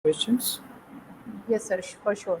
questions? Yes sir, for sure.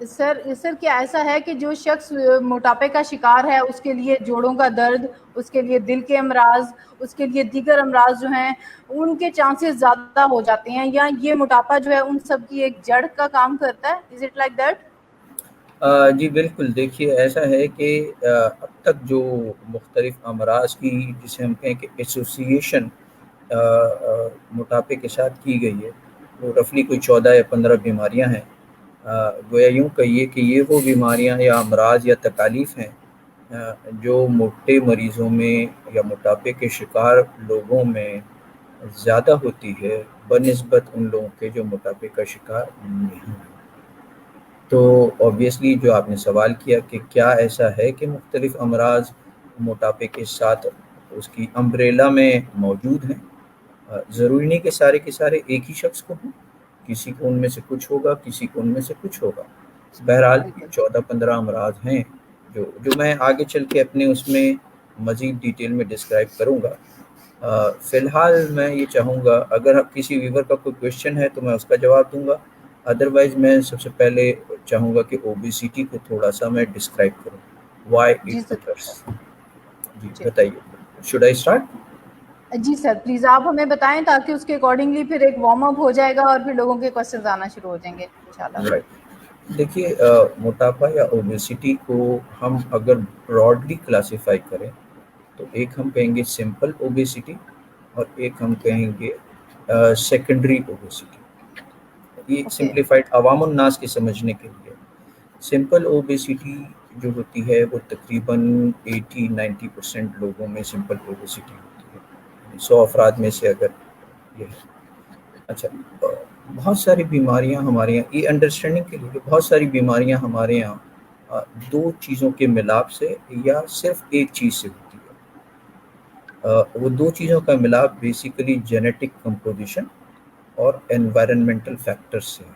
سر کیا ایسا ہے کہ جو شخص موٹاپے کا شکار ہے اس کے لیے جوڑوں کا درد، اس کے لیے دل کے امراض، اس کے لیے دیگر امراض جو ہیں ان کے چانسز زیادہ ہو جاتے ہیں، یا یہ موٹاپا جو ہے ان سب کی ایک جڑ کا کام کرتا ہے؟ Is it like that? جی بالکل، دیکھیے ایسا ہے کہ اب تک جو مختلف امراض کی جسے ہم کہیں کہ ایسوسیشن موٹاپے کے ساتھ کی گئی ہے، وہ رفلی کوئی 14 یا 15 بیماریاں ہیں۔ گویا یوں کہیے کہ یہ وہ بیماریاں یا امراض یا تکالیف ہیں جو موٹے مریضوں میں یا موٹاپے کے شکار لوگوں میں زیادہ ہوتی ہے بنسبت ان لوگوں کے جو موٹاپے کا شکار نہیں ہیں۔ تو اوبیسلی جو آپ نے سوال کیا کہ کیا ایسا ہے کہ مختلف امراض موٹاپے کے ساتھ اس کی امبریلا میں موجود ہیں، ضروری نہیں کہ سارے کے سارے ایک ہی شخص کو ہوں، کسی کو ان میں سے کچھ ہوگا، کسی کو ان میں سے کچھ ہوگا۔ بہرحال بالکل 14-15 امراض ہیں جو میں آگے چل کے اپنے اس میں مزید ڈیٹیل میں ڈسکرائب کروں گا۔ فی الحال میں یہ چاہوں گا اگر کسی ویور کا کوئی کویشچن ہے تو میں اس کا جواب دوں گا، ادروائز میں سب سے پہلے چاہوں گا کہ اوبیسٹی کو تھوڑا سا میں ڈسکرائب کروں، وائی جی اٹ اکرس۔ سر جی جی بتائیے، شوڈ آئی اسٹارٹ؟ جی سر پلیز آپ ہمیں بتائیں تاکہ اس کے اکارڈنگلی پھر ایک وارم اپ ہو جائے گا اور پھر لوگوں کے کوشچنز آنا شروع ہو جائیں گے انشاءاللہ۔ رائٹ، دیکھیے موٹاپا یا اوبیسٹی کو ہم اگر براڈلی کلاسیفائی کریں تو ایک ہم کہیں گے سمپل اوبیسٹی اور ایک ہم کہیں گے سیکنڈری اوبیسٹی۔ یہ اوکے سمپلیفائڈ عوام الناس کے سمجھنے کے لیے، سمپل اوبیسٹی جو ہوتی ہے وہ تقریباً 80-90% لوگوں میں سمپل اوبیسٹی ہوتی ہے، 100 افراد میں سے اگر یہ ہے۔ اچھا، بہت ساری بیماریاں ہمارے یہاں، یہ انڈرسٹینڈنگ کے لیے بہت ساری بیماریاں ہمارے یہاں دو چیزوں کے ملاپ سے یا صرف ایک چیز سے ہوتی ہے۔ وہ دو چیزوں کا ملاپ بیسیکلی جینیٹک کمپوزیشن اور انوائرنمنٹل فیکٹر سے ہے۔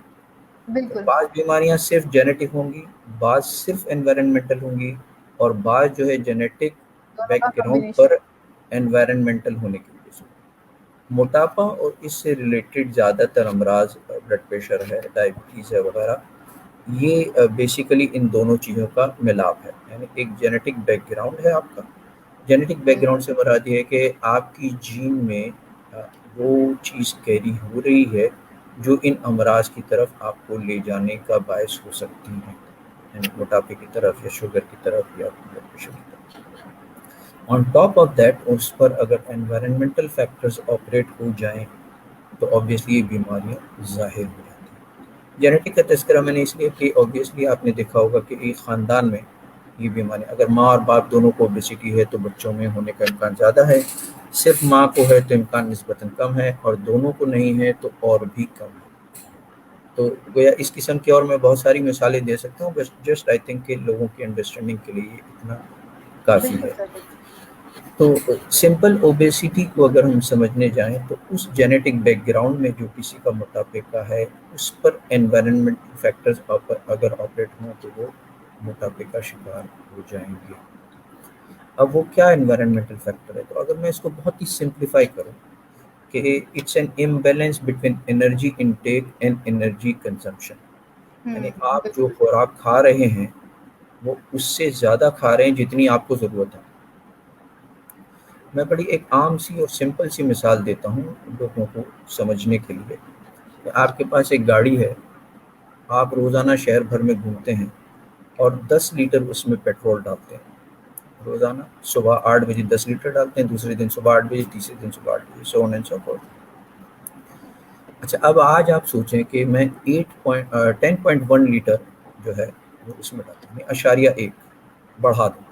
تو بالکل بعض بیماریاں صرف جینیٹک ہوں گی، بعض صرف انوائرنمنٹل ہوں گی، اور بعض جو ہے جینیٹک دونوں بیک کا گراؤنڈ کمبینیشن پر انوائرنمنٹل ہونے کی وجہ سے۔ موٹاپا اور اس سے ریلیٹڈ زیادہ تر امراض، بلڈ پریشر ہے، ڈائبٹیز ہے وغیرہ، یہ بیسیکلی ان دونوں چیزوں کا ملاپ ہے۔ یعنی ایک جینیٹک بیک گراؤنڈ ہے آپ کا، جینیٹک بیک گراؤنڈ سے مراد یہ ہے کہ آپ کی جین میں وہ چیز کیری ہو رہی ہے جو ان امراض کی طرف آپ کو لے جانے کا باعث ہو سکتی ہیں، یعنی موٹاپے کی طرف یا شوگر کی طرف یا بلڈ پریشر کی طرف۔ آن ٹاپ آف دیٹ اس پر اگر انوائرنمنٹل فیکٹرز آپریٹ ہو جائیں تو اوبیسلی یہ بیماریاں ظاہر ہو جاتی ہیں۔ جینیٹک کا تذکرہ میں نے اس لیے کہ اوبیسلی آپ نے دیکھا ہوگا کہ ایک خاندان میں یہ بیماری اگر ماں اور باپ دونوں کو اوبیسٹی ہے تو بچوں میں ہونے کا امکان زیادہ ہے، صرف ماں کو ہے تو امکان نسبتاً کم ہے، اور دونوں کو نہیں ہے تو اور بھی کم ہے۔ تو گویا اس قسم کی اور میں بہت ساری مثالیں دے سکتا ہوں، بس جسٹ آئی تھنک کہ لوگوں کی انڈرسٹینڈنگ کے لیے یہ اتنا کافی بالکل ہے۔ سر بالکل تو سمپل اوبیسٹی کو اگر ہم سمجھنے جائیں تو اس جینیٹک بیک گراؤنڈ میں جو کسی کا موٹاپے کا ہے اس پر انوائرنمنٹ فیکٹرز اگر آپریٹ ہوں تو وہ موٹاپے کا شکار ہو جائیں گے۔ اب وہ کیا انوائرنمنٹل فیکٹر ہے؟ تو اگر میں اس کو بہت ہی سمپلیفائی کروں کہ it's an imbalance between energy intake and energy consumption, یعنی آپ جو بالکل خوراک کھا رہے ہیں وہ اس سے زیادہ کھا رہے ہیں جتنی آپ کو ضرورت ہے۔ میں بڑی ایک عام سی اور سمپل سی مثال دیتا ہوں لوگوں کو سمجھنے کے لیے کہ آپ کے پاس ایک گاڑی ہے، آپ روزانہ شہر بھر میں گھومتے ہیں اور 10 لیٹر اس میں پیٹرول ڈالتے ہیں روزانہ، صبح 8 بجے 10 لیٹر ڈالتے ہیں، دوسرے دن صبح 8 بجے، تیسرے دن صبح 8 بجے، سو آن اینڈ سو فورتھ۔ اچھا، اب آج آپ سوچیں کہ میں 10.1 لیٹر جو ہے وہ اس میں ڈالتا ہوں، یعنی اشاریہ ایک بڑھا دوں۔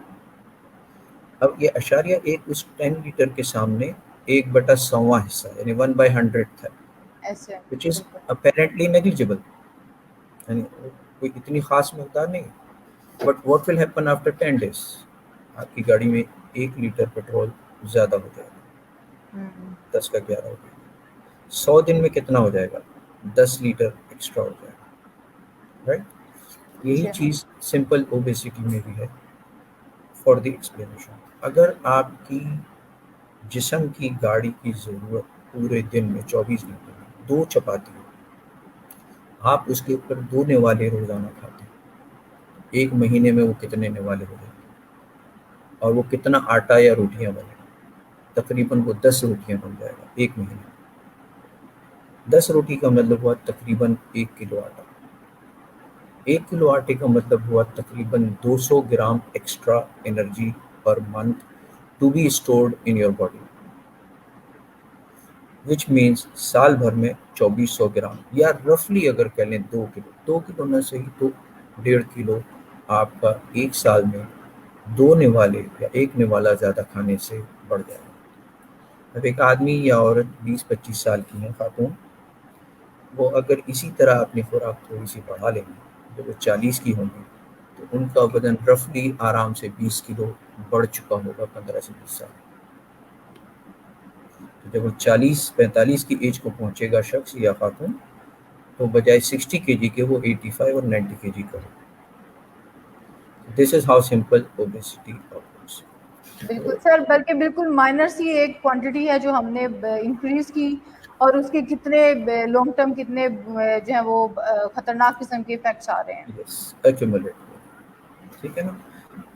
اب یہ اشاریہ ایک اس 10 لیٹر کے سامنے 1/100 حصہ یعنی 1/100 ہے، ایسے which is بالکل apparently negligible، یعنی کوئی اتنی خاص مقدار نہیں۔ But what will happen after 10 days؟ آپ کی گاڑی میں 1 لیٹر پیٹرول زیادہ ہو جائے گا، 10 کا 11 ہو جائے گا۔ 100 دن میں کتنا ہو جائے گا؟ 10 لیٹر ایکسٹرا ہو جائے گا، رائٹ؟ یہی اچھا چیز سمپل اوبیسٹی میں بھی ہے۔ فار دی ایکسپلینیشن، اگر آپ کی جسم کی گاڑی کی ضرورت پورے دن میں 24 گھنٹے میں 2 چپاتی ہو، آپ اس کے اوپر 2 نوالے روزانہ کھاتے ہیں، ایک مہینے میں وہ کتنے نوالے ہو جائیں گے اور وہ کتنا آٹا یا روٹیاں بنے گا؟ تقریباً وہ 10 روٹیاں بن جائے گا ایک مہینے میں۔ 10 روٹی کا مطلب ہوا تقریباً 1 کلو آٹا۔ 1 کلو آٹے کا مطلب ہوا تقریباً 200 gram extra energy per month to be stored in your body, which means سال بھر میں 2400 گرام، یا رفلی اگر کہہ لیں 2 کلو، 2 کلو نہ صحیح تو 1.5 کلو آپ کا ایک سال میں 2 نوالے یا 1 نوالا زیادہ کھانے سے بڑھ جائے گا۔ اب ایک آدمی یا عورت 20-25 سال کی ہے خاتون، وہ اگر اسی طرح اپنی خوراک تھوڑی سی بڑھا لیں گے، جب وہ 40 کی ہوں گی تو ان کا وزن رفلی آرام سے 20 کلو بڑھ چکا ہوگا 15 سے 20 سال۔ تو جب وہ 40-45 کی ایج کو پہنچے گا شخص یا خاتون، تو بجائے 60 کے جی کے وہ 85 اور 90 کے جی کا ہوگا۔ This is how simple obesity operates. بالکل سر، بلکہ بالکل مائنر سی ایک کوانٹٹی ہے جو ہم نے انکریز کی، اور اس کے کتنے لانگ ٹرم کتنے جو ہیں وہ خطرناک قسم کے افیکٹس آ رہے ہیں۔ یس، ایکومولیٹ، ٹھیک ہے نا۔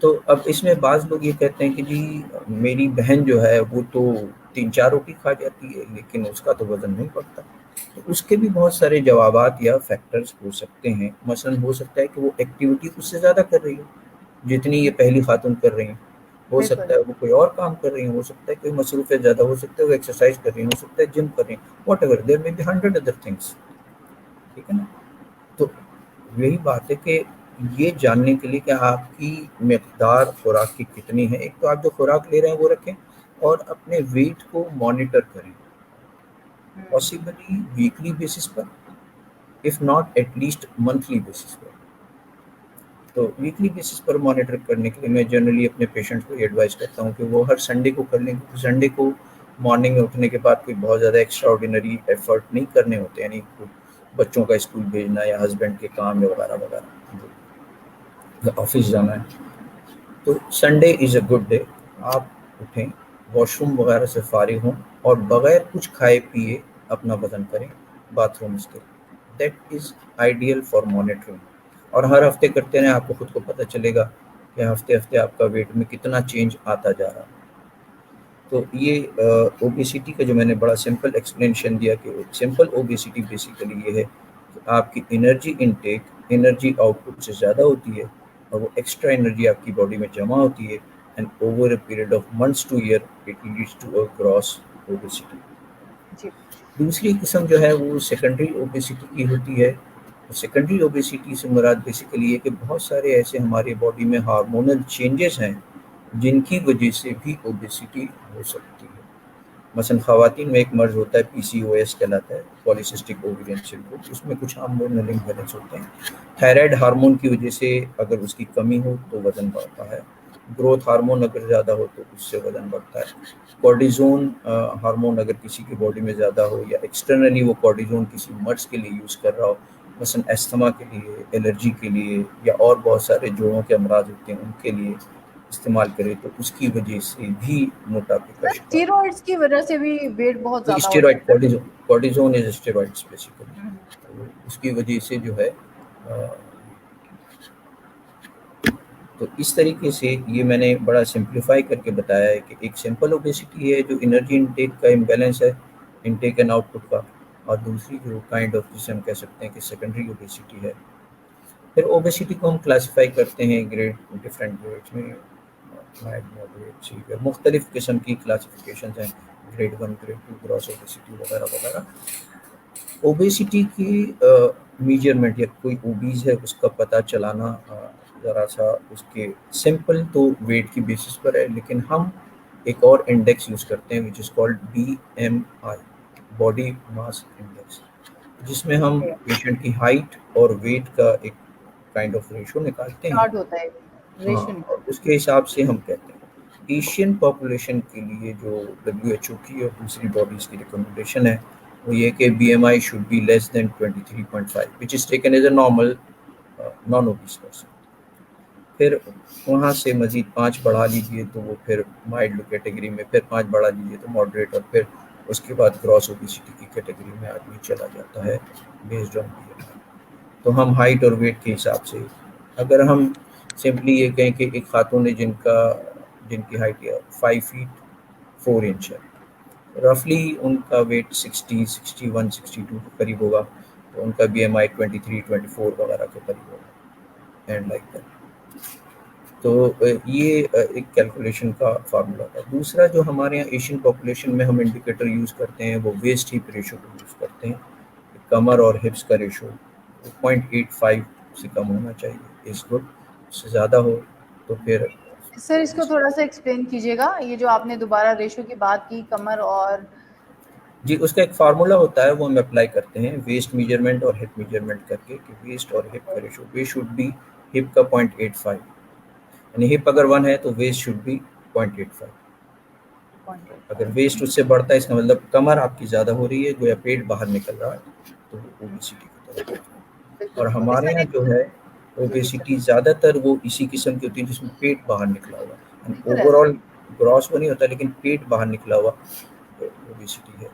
تو اب اس میں بعض لوگ یہ کہتے ہیں کہ جی میری بہن جو ہے وہ تو 3-4 روٹی کھا جاتی ہے لیکن اس کا تو وزن نہیں بڑھتا۔ تو اس کے بھی بہت سارے جوابات یا فیکٹرز ہو سکتے ہیں۔ مثلا ہو سکتا ہے کہ وہ ایکٹیویٹی اس سے زیادہ کر رہی ہو جتنی یہ پہلی خاتون کر رہی ہیں، ہو بالکل سکتا ہے وہ کوئی اور کام کر رہی ہیں، ہو سکتا ہے کوئی مصروفیت زیادہ، ہو سکتا ہے وہ ایکسرسائز کر رہی ہیں، ہو سکتا ہے جم کر رہی ہیں، واٹ ایور دیر میں بی 100 ادر تھنگس، ٹھیک ہے نا۔ تو یہی بات ہے کہ یہ جاننے کے لیے کہ آپ کی مقدار خوراک کی کتنی ہے، ایک تو آپ جو خوراک لے رہے ہیں وہ رکھیں اور اپنے ویٹ کو مانیٹر کریں، پاسبلی ویکلی بیسس پر، if not at least monthly basis پر۔ تو ویکلی بیسس پر مانیٹر کرنے کے لیے میں جنرلی اپنے پیشنٹ کو یہ ایڈوائز کرتا ہوں کہ وہ ہر سنڈے کو کر لیں، کیونکہ سنڈے کو مارننگ میں اٹھنے کے بعد کوئی بہت زیادہ ایکسٹرا آرڈینری ایفرٹ نہیں کرنے ہوتے، یعنی بچوں کا اسکول بھیجنا یا ہسبینڈ کے کام وغیرہ وغیرہ، آفس جانا ہے۔ تو Sunday is a good day, آپ اٹھیں، واش روم وغیرہ سے فارغ ہوں اور بغیر کچھ کھائے پیے اپنا وزن کریں باتھ رومس کے، that is ideal for monitoring. اور ہر ہفتے کرتے رہیں، آپ کو خود کو پتہ چلے گا کہ ہفتے ہفتے آپ کا ویٹ میں کتنا چینج آتا جا رہا ہے۔ تو یہ اوبیسٹی کا جو میں نے بڑا سمپل ایکسپلینیشن دیا کہ سمپل اوبیسٹی بیسیکلی یہ ہے کہ آپ کی energy intake energy out put سے زیادہ ہوتی ہے اور وہ ایکسٹرا انرجی آپ کی باڈی میں جمع ہوتی ہے، and over a period of months to year it leads to a gross obesity. جی دوسری قسم جو ہے وہ سیکنڈری اوبیسٹی کی ہوتی ہے۔ سیکنڈری اوبیسٹی سے مراد بیسیکلی یہ کہ بہت سارے ایسے ہماری باڈی میں ہارمونل چینجز ہیں جن کی وجہ سے بھی اوبیسٹی ہو سکتی ہے۔ مثلا خواتین میں ایک مرض ہوتا ہے پی سی او ایس کہلاتا ہے، پولیسسٹک اوویرین سنڈروم، اس میں کچھ ہارمونل امبیلنس ہوتے ہیں۔ تھائرائڈ ہارمون کی وجہ سے اگر اس کی کمی ہو تو وزن بڑھتا ہے، گروتھ ہارمون اگر زیادہ ہو تو اس سے وزن بڑھتا ہے، کارٹیزون ہارمون اگر کسی کی باڈی میں زیادہ ہو یا ایکسٹرنلی وہ کارٹیزون کسی مرض کے لیے یوز کر رہا ہو، مثلا استھما کے لیے، الرجی کے لیے، یا اور بہت سارے جوڑوں کے امراض ہوتے ہیں ان کے لیے استعمال کرے تو اس کی وجہ سے بھی موٹاپے کا سر، شکار ہے۔ اسٹیرائڈز کی وجہ سے بھی ویٹ بہت زیادہ ہوتا اسٹیرائڈ، ہے کارٹیزون از اسٹیرائڈس بیسیکلی، سر۔ اس کی وجہ سے جو ہے تو اس طریقے سے یہ میں نے بڑا سمپلیفائی کر کے بتایا ہے کہ ایک سمپل اوبیسٹی ہے جو انرجی انٹیک کا امبیلنس ہے، انٹیک اینڈ آؤٹ پٹ کا، اور دوسری جو کائنڈ آف جسے ہم کہہ سکتے ہیں کہ سیکنڈری اوبیسٹی ہے۔ پھر اوبیسٹی کو ہم کلاسیفائی کرتے ہیں ڈفرینٹ گریڈس میں، لائٹ، ماڈریٹ، سیویئر، مختلف قسم کی کلاسیفیکیشنز ہیں، گریڈ 1، گریڈ 2، گراس اوبیسٹی وغیرہ وغیرہ۔ اوبیسٹی کی میجرمنٹ یا کوئی اوبیز ہے اس کا پتہ چلانا ذرا سا اس کے سمپل تو ویٹ کی بیسس پر ہے، لیکن ہم ایک اور انڈیکس یوز کرتے ہیں which is called B M I, body mass index, جس میں ہم پیشنٹ کی ہائٹ اور ویٹ کا ایک کائنڈ آف ریشو نکالتے ہیں۔ چارٹ ہوتا ہے، ہاں، ریشو اور نکالتے اس کے حساب سے ہم کہتے ہیں ایشین پاپولیشن کے لیے جو WHO کی اور دوسری باڈیز کی ریکمنڈیشن ہے وہ یہ کہ B M I should be less than 23.5 which is taken as a normal non obese person. پھر وہاں سے مزید 5 بڑھا لیجئے تو وہ پھر مائلڈ کیٹیگری میں، پھر 5 بڑھا لیجئے تو ماڈریٹ، اور پھر اس کے بعد گراس اوبیسٹی کی کیٹیگری میں آدمی چلا جاتا ہے بیسڈ آن بی ایم آئی۔ تو ہم ہائٹ اور ویٹ کے حساب سے اگر ہم سمپلی یہ کہیں کہ ایک خاتون ہے جن کی ہائٹ 5 فٹ 4 انچ ہے، رفلی ان کا ویٹ 60 61 62 کے قریب ہوگا، تو ان کا بی ایم آئی 23 24 وغیرہ کے قریب ہوگا، اینڈ لائک دیٹ. تو یہ ایک کیلکولیشن کا فارمولا تھا. دوسرا جو ہمارے یہاں ایشین پاپولیشن میں ہم انڈیکیٹر یوز کرتے ہیں وہ ویسٹ ہپ ریشو کو یوز کرتے ہیں. کمر اور ہپس کا ریشو 0.85 سے کم ہونا چاہیے از گڈ، اس سے زیادہ ہو تو پھر. سر اس کو تھوڑا سا ایکسپلین کیجیے گا، یہ جو آپ نے دوبارہ ریشو کی بات کی کمر اور. جی اس کا ایک فارمولا ہوتا ہے وہ ہم اپلائی کرتے ہیں ویسٹ میجرمنٹ اور ہپ میجرمنٹ کر کے کہ ویسٹ اور ہپ کا ratio waist should be hip کا 0.85، یعنی ہپ اگر 1 ہے تو ویسٹ شوڈ بی 0.85. اگر ویسٹ اس سے بڑھتا ہے اس کا مطلب کمر آپ کی زیادہ ہو رہی ہے، گویا پیٹ باہر نکل رہا ہے، تو وہ اوبیسٹی کی طرف. اور ہمارے یہاں جو ہے اوبیسٹی زیادہ تر وہ اسی قسم کی ہوتی ہے جس میں پیٹ باہر نکلا ہوا، اوور آل گراس وہ نہیں ہوتا لیکن پیٹ باہر نکلا ہوا اوبیسٹی ہے.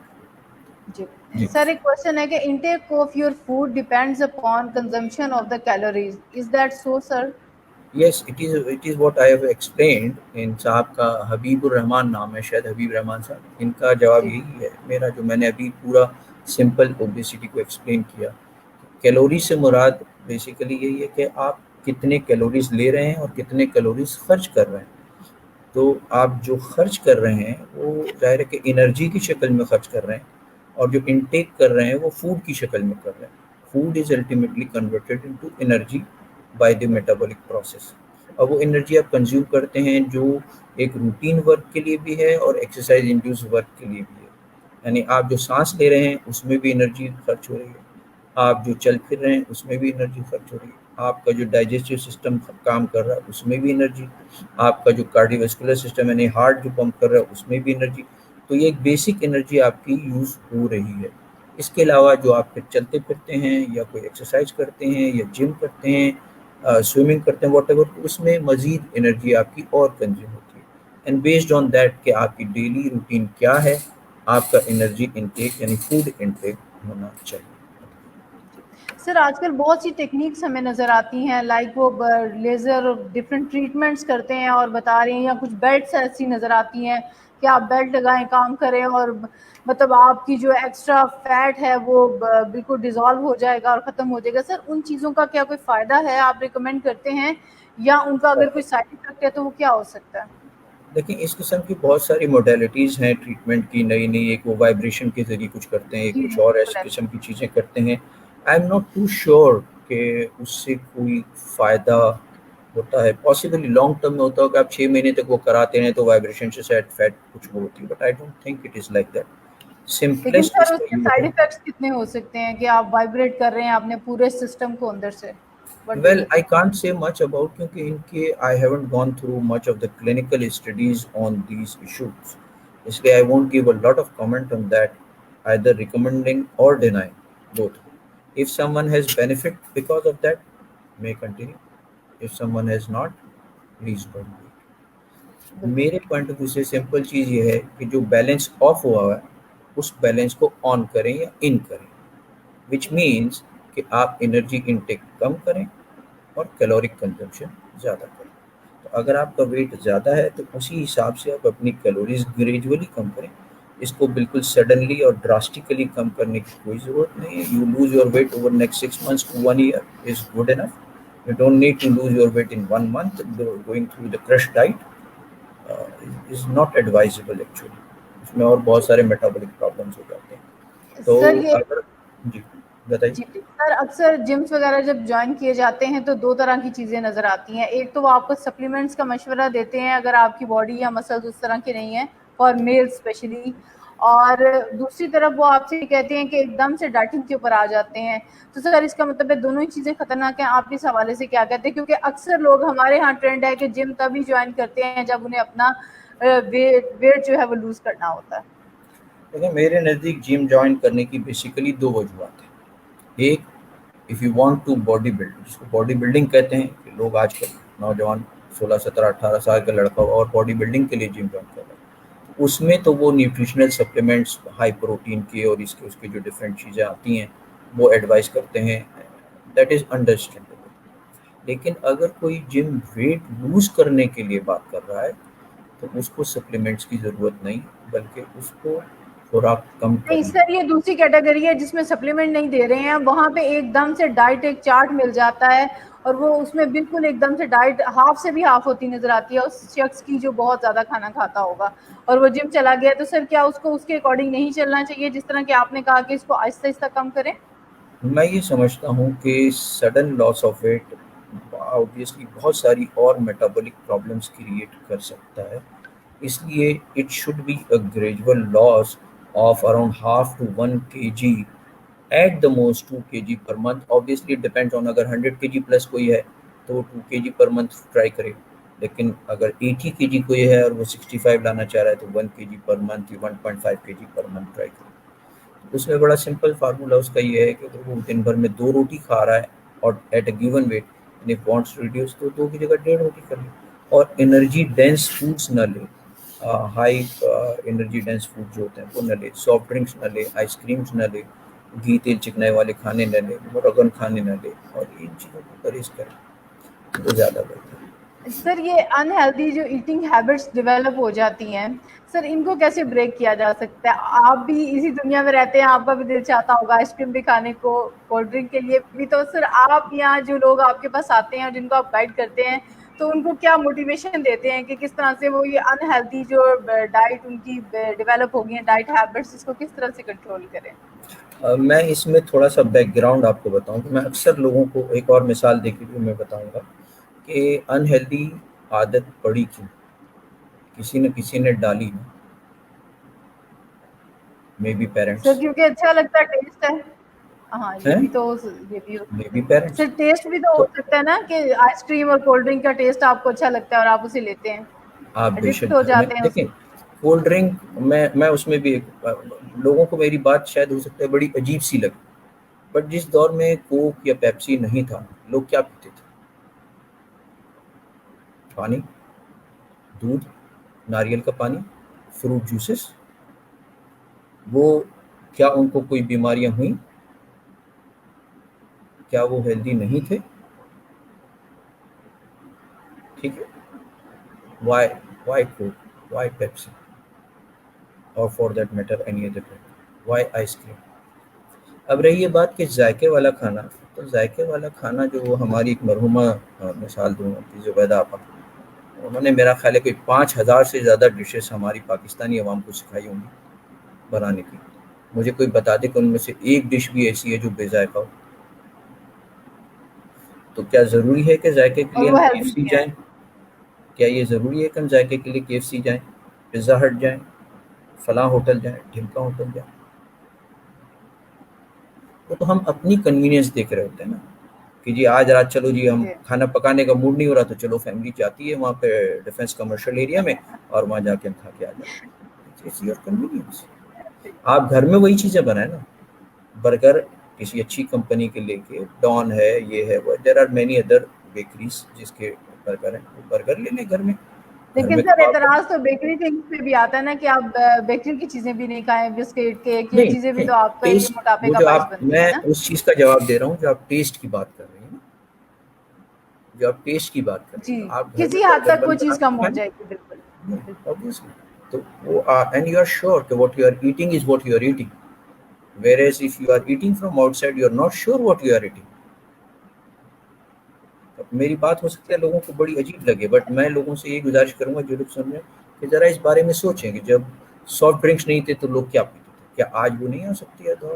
جی سر ایک کوشچن ہے کہ intake of your food depends upon consumption of the calories, is that so sir? Yes it is what I have explained. ان صاحب کا حبیب الرحمان نام ہے، شاید حبیب رحمان صاحب، ان کا جواب یہی ہے میرا جو میں نے ابھی پورا سمپل اوبیسٹی کو ایکسپلین کیا. کیلوری سے مراد بیسیکلی یہی ہے کہ آپ کتنے کیلوریز لے رہے ہیں اور کتنے کیلوریز خرچ کر رہے ہیں. تو آپ جو خرچ کر رہے ہیں وہ ظاہر ہے کہ انرجی کی شکل میں خرچ کر رہے ہیں، اور جو انٹیک کر رہے ہیں وہ فوڈ کی شکل میں کر رہے ہیں. Food is ultimately converted into energy by the metabolic process. اور وہ انرجی آپ کنزیوم کرتے ہیں جو ایک روٹین ورک کے لیے بھی ہے اور ایکسرسائز انڈیوس ورک کے لیے بھی ہے. یعنی آپ جو سانس لے رہے ہیں اس میں بھی انرجی خرچ ہو رہی ہے، آپ جو چل پھر رہے ہیں اس میں بھی انرجی خرچ ہو رہی ہے، آپ کا جو ڈائجسٹو سسٹم کام کر رہا ہے اس میں بھی انرجی، آپ کا جو کارڈیو ویسکولر سسٹم یعنی ہارٹ جو پمپ کر رہا ہے اس میں بھی انرجی. تو یہ ایک بیسک انرجی آپ کی یوز ہو رہی ہے. اس کے علاوہ جو آپ پھر چلتے پھرتے ہیں یا کوئی ایکسرسائز کرتے ہیں یا جم کرتے ہیں، سوئمنگ کرتے ہیں، واٹ ایور، اس میں مزید انرجی آپ کی اور کنزیوم ہوتی ہے. اینڈ بیسڈ آن دیٹ کہ آپ کی ڈیلی روٹین کیا ہے، آپ کا انرجی انٹیک یعنی فوڈ انٹیک ہونا چاہیے. سر آج کل بہت سی ٹیکنیکس ہمیں نظر آتی ہیں، لائک وہ لیزر ڈفرینٹ ٹریٹمنٹس کرتے ہیں اور بتا رہے ہیں، یا کچھ بیلٹس ایسی نظر آتی ہیں کہ آپ بیلٹ لگائیں کام کریں اور مطلب آپ کی جو ایکسٹرا فیٹ ہے وہ بالکل ڈیزالو ہو جائے گا اور ختم ہو جائے گا. سر ان چیزوں کا کیا کوئی فائدہ ہے، آپ ریکمینڈ کرتے ہیں، یا ان کا اگر کوئی سائڈ افیکٹ ہے تو وہ کیا ہو سکتا ہے؟ دیکھیں اس قسم کی بہت ساری موڈیلٹیز ہیں ٹریٹمنٹ کی، نئی نئی. ایک وہ وائبریشن کے ذریعے کچھ کرتے ہیں، ایک جی کچھ اور ایسی قسم کی چیزیں کرتے ہیں. I'm not too sure کہ اس سے کوئی فائدہ ہوتا ہے. پاسبلی لانگ ٹرم میں ہوتا ہو کہ آپ 6 مہینے تک وہ کراتے ہیں تو وائبریشن سے سیٹ فیٹ کچھ وہ ہوتی ہے، but I don't think it is like that. لیکن سمپلیسٹ سر اس اس کا کے یہ سائڈ ہے. افیکٹس کتنے ہو سکتے ہیں کہ آپ وائبریٹ کر رہے ہیں اپنے پورے سسٹم کو اندر سے؟ Well, I can't say much about کیونکہ ان کے I haven't gone through much of the clinical studies on these issues. اس لیے I won't give a lot of comment on that, either recommending or denying, both. If someone has benefit because of that, may continue. If someone has not, please don't do it. میرے point of view سے simple چیز یہ ہے کہ جو balance of ہوا ہے اس balance کو آن کریں یا ان کریں، وچ مینس کہ آپ انرجی انٹیک کم کریں اور کیلورک کنزمپشن زیادہ کریں. تو اگر آپ کا ویٹ زیادہ ہے تو اسی حساب سے آپ اپنی کیلوریز گریجولی کم کریں. اس کو بالکل سڈنلی اور ڈراسٹیکلی کم کرنے کی کوئی ضرورت نہیں ہے. You lose your weight over next 6 months to 1 year is good enough. You don't need to lose your weight in 1 month. Going through the crash diet is not advisable actually. اس میں اور بہت سارے میٹابولک پرابلمس ہو جاتے ہیں. تو سر یہ اگر جی بتائیے. جی سر اکثر جمس وغیرہ جب جوائن کیے جاتے ہیں تو دو طرح کی چیزیں نظر آتی ہیں. ایک تو وہ آپ کو سپلیمنٹس کا مشورہ دیتے ہیں اگر آپ کی باڈی یا مسلز اس طرح کے نہیں ہیں، فار میل اسپیشلی، اور دوسری طرف وہ آپ سے کہتے ہیں کہ ایک دم سے ڈائٹنگ کے اوپر آ جاتے ہیں. تو سر اس کا مطلب ہے دونوں ہی چیزیں خطرناک ہیں. آپ اس حوالے سے کیا کہتے ہیں؟ کیونکہ اکثر لوگ ہمارے ہاں ٹرینڈ ہے کہ جم تبھی جوائن کرتے ہیں جب انہیں اپنا ویٹ جو ہے وہ لوز کرنا ہوتا ہے. دیکھیں میرے نزدیک جم جوائن کرنے کی بیسیکلی 2 وجوہات ہیں. ایک، if you want to body build, جس کو باڈی بلڈنگ کہتے ہیں کہ لوگ آج کل نوجوان 16 17 18 سال کا لڑکا اور باڈی بلڈنگ کے لیے جم جوائن کر رہا ہے، اس میں تو وہ نیوٹریشنل سپلیمنٹس ہائی پروٹین کے اور اس کے جو ڈفرینٹ چیزیں آتی ہیں وہ ایڈوائز کرتے ہیں. That is understandable. لیکن اگر کوئی جم ویٹ لوز کرنے کے لیے بات کر رہا ہے تو اس کو سپلیمنٹس کی ضرورت نہیں، بلکہ اس کو خوراک کم نہیں کرنی سر، یہ دوسری کیٹیگری ہے جس میں سپلیمنٹ نہیں دے رہے ہیں، وہاں پہ ایک دم سے ڈائٹ ایک چارٹ مل جاتا ہے اور وہ اس میں بالکل ایک دم سے ڈائٹ ہاف سے بھی ہاف ہوتی نظر آتی ہے اس شخص کی جو بہت زیادہ کھانا کھاتا ہوگا اور وہ جم چلا گیا، تو سر کیا اس کو اس کے اکارڈنگ نہیں چلنا چاہیے جس طرح کہ آپ نے کہا کہ اس کو آہستہ آہستہ کم کریں؟ میں یہ سمجھتا ہوں کہ sudden loss of weight obviously بہت ساری اور میٹابولک پرابلمس کریٹ کر سکتا ہے، اس لیے it should be a gradual loss of around half to 1 kg at the most 2 kg per month. Obviously it depends on, اگر 100 kg پلس کوئی ہے تو وہ 2 kg پر منتھ ٹرائی کرے، لیکن اگر 80 kg کوئی ہے اور وہ 65 لانا چاہ رہا ہے تو 1 kg پر منتھ یا 1.5 kg پر منتھ ٹرائی کرے. اس میں بڑا سمپل فارمولا اس کا یہ ہے کہ اگر وہ دن بھر میں 2 روٹی کھا رہا ہے اور eat a given weight and if wants to reduce تو 2 کی جگہ 1.5 روٹی کر لے اور انرجی ڈینس فوڈس نہ لے، ہائی انرجی ڈینس فوڈ جو ہوتے ہیں وہ نہ لے، سافٹ ڈرنکس نہ لے، آئس کریمس نہ لے، گھی تیل چکنائی والے کھانے نہ لے، مرغن کھانے نہ لے، اور ان چیزوں کو پرہیز کرے تو زیادہ بہتر ہے. سر یہ انہیلدی جو ایٹنگ ہیبٹس ڈیولپ ہو جاتی ہیں، سر ان کو کیسے بریک کیا جا سکتا ہے؟ آپ بھی اسی دنیا میں رہتے ہیں، آپ کا بھی دل چاہتا ہوگا آئس کریم بھی کھانے کو، کولڈ ڈرنک کے لیے بھی، تو سر آپ یہاں جو لوگ آپ کے پاس آتے ہیں اور جن کو آپ گائیڈ کرتے ہیں تو ان کو کیا موٹیویشن دیتے ہیں کہ کس طرح سے وہ یہ انہیلدی جو ڈائٹ ان کی ڈیولپ ہو گئی ہیں ڈائٹ ہیبٹس، اس کو کس طرح سے کنٹرول کریں؟ میں اس میں تھوڑا سا بیک گراؤنڈ آپ کو بتاؤں کہ میں اکثر لوگوں کو ایک اور مثال دے کے بھی میں بتاؤں گا کہ انہیلدی عادت پڑی کیوں، کسی نہ کسی نے ڈالی، مے بی پیرنٹس، سر کیونکہ اچھا لگتا ہے، ٹیسٹ ہے، ہاں یہ ہیں، بھی تو یہ بھی ہو مے سکتا بی ہے پیرنٹس. سر، ٹیسٹ بھی تو ہو تو سکتا ہے نا کہ آئس کریم اور کولڈ ڈرنک کا ٹیسٹ آپ کو اچھا لگتا ہے اور آپ اسے لیتے ہیں، آپ بے ایڈکٹ شک ہو گھر میں جاتے ہیں اس دیکھیں میں۔ کولڈ ڈرنک، میں اس میں بھی لوگوں کو میری بات شاید ہو سکتا ہے بڑی عجیب سی لگے، بٹ جس دور میں کوک یا پیپسی نہیں تھا لوگ کیا پیتے تھے؟ پانی، دودھ، ناریل کا پانی، فروٹ جوسز. وہ کیا ان کو کوئی بیماریاں ہوئیں؟ کیا وہ ہیلدی نہیں تھے؟ ٹھیک ہے. وائی کوک، وائی پیپسی، اور for that matter any other drink, why ice cream. اب رہی یہ بات کہ ذائقے والا کھانا، تو ذائقے والا کھانا جو وہ ہماری ایک مرحومہ، مثال دوں کہ زبیدہ آپا، انہوں نے میرا خیال ہے کہ 5,000 سے زیادہ ڈشز ہماری پاکستانی عوام کو سکھائی ہوں گی بنانے کی. مجھے کوئی بتا دے کہ ان میں سے ایک ڈش بھی ایسی ہے جو بے ذائقہ ہو. تو کیا ضروری ہے کہ ذائقے کے اور لیے ہم وہ کے ایف ہیلدی سی بھی ہے۔ جائیں؟ کیا یہ ضروری ہے کہ ہم ذائقے کے لیے کے ایف سی جائیں، پزا ہٹ جائیں، فلاں ہوٹل جائیں، ڈھمکا ہوٹل جائیں؟ وہ تو ہم اپنی کنوینئنس دیکھ رہے ہوتے ہیں نا کہ جی آج رات چلو جی ہم جی کھانا پکانے کا موڈ نہیں ہو رہا تو چلو فیملی جاتی ہے وہاں پہ ڈیفینس کمرشل ایریا میں اور وہاں جا کے ہم کھا کے آ جاتے ہیں. It's your convenience. آپ گھر میں وہی چیزیں بنائیں نا. برگر کسی اچھی کمپنی کے لے کے، ڈان ہے، یہ ہے وہ، there are many other bakeries جس کے برگر ہیں، وہ برگر لے لیں گھر میں، گھر لیکن میں سر کباب اعتراض بنا. تو بیکری تھنگس پہ بھی آتا ہے نا کہ آپ بیکری کی چیزیں بھی نہیں کھائیں، بسکٹ، کیک، یہ نہیں چیزیں بھی نہیں، تو آپ کے ٹیسٹ، موٹاپے وہ کا جو باعث آپ، بنتی میں ہیں نا۔ اس چیز کا جواب دے رہا ہوں جو آپ ٹیسٹ کی بات کر رہے ہیں نا، جو آپ ٹیسٹ کی بات کر رہے جی ہیں تو آپ گھر میں کسی حد تک وہ چیز بنا کے کم ہو کھائیں. جائے گی، بالکل بالکل۔ Obviously. تو وہ اینڈ یو آر شیور کہ what you are eating is what you are eating. Whereas if you are eating from outside, you are not sure what you are eating. میری بات ہو سکتا ہے لوگوں کو بڑی عجیب لگے، بٹ میں لوگوں سے یہ گزارش کروں گا جو لوگ سن رہے ہیں کہ ذرا اس بارے میں سوچیں کہ جب سافٹ ڈرنکس نہیں تھے تو لوگ کیا پیتے تھے؟ کیا آج وہ نہیں ہو سکتی ہے دور؟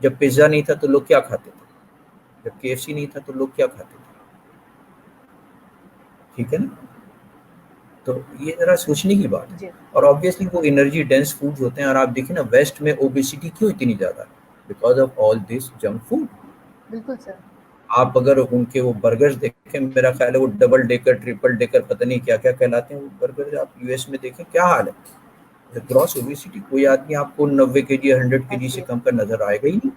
جب پیزا نہیں تھا تو لوگ کیا کھاتے تھے؟ جب کے ایف سی نہیں تھا تو لوگ کیا کھاتے تھے؟ ٹھیک ہے نا. تو یہ ذرا سوچنے کی بات ہے. جی اور آبویسلی وہ انرجی ڈینس فوڈز ہوتے ہیں، اور آپ دیکھیں نا ویسٹ میں اوبیسٹی کیوں اتنی زیادہ ہے؟ Because of all this junk food. بالکل سر۔ آپ اگر ان کے وہ برگرز دیکھیں، میرا خیال ہے وہ ڈبل ڈیکر، ٹرپل ڈیکر، پتہ نہیں کیا کیا کہلاتے ہیں وہ برگر. آپ یو ایس میں دیکھیں کیا حال ہے، گراس اوبیسٹی. کوئی آدمی آپ کو 90 kg یا 100 kg سے ایسے کم کا نظر آئے گا ہی نہیں.